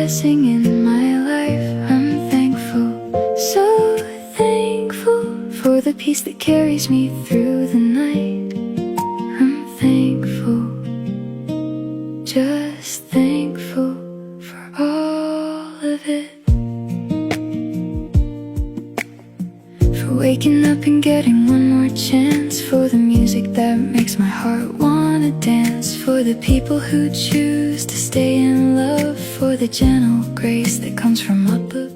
blessing in my life. I'm thankful, so thankful for the peace that carries me through the night. I'm thankful, just thankful for all of it. For waking up and getting one more chance, for the music that makes my heart wanna dance, for the people who choose to stay in love, for the gentle grace that comes from up above.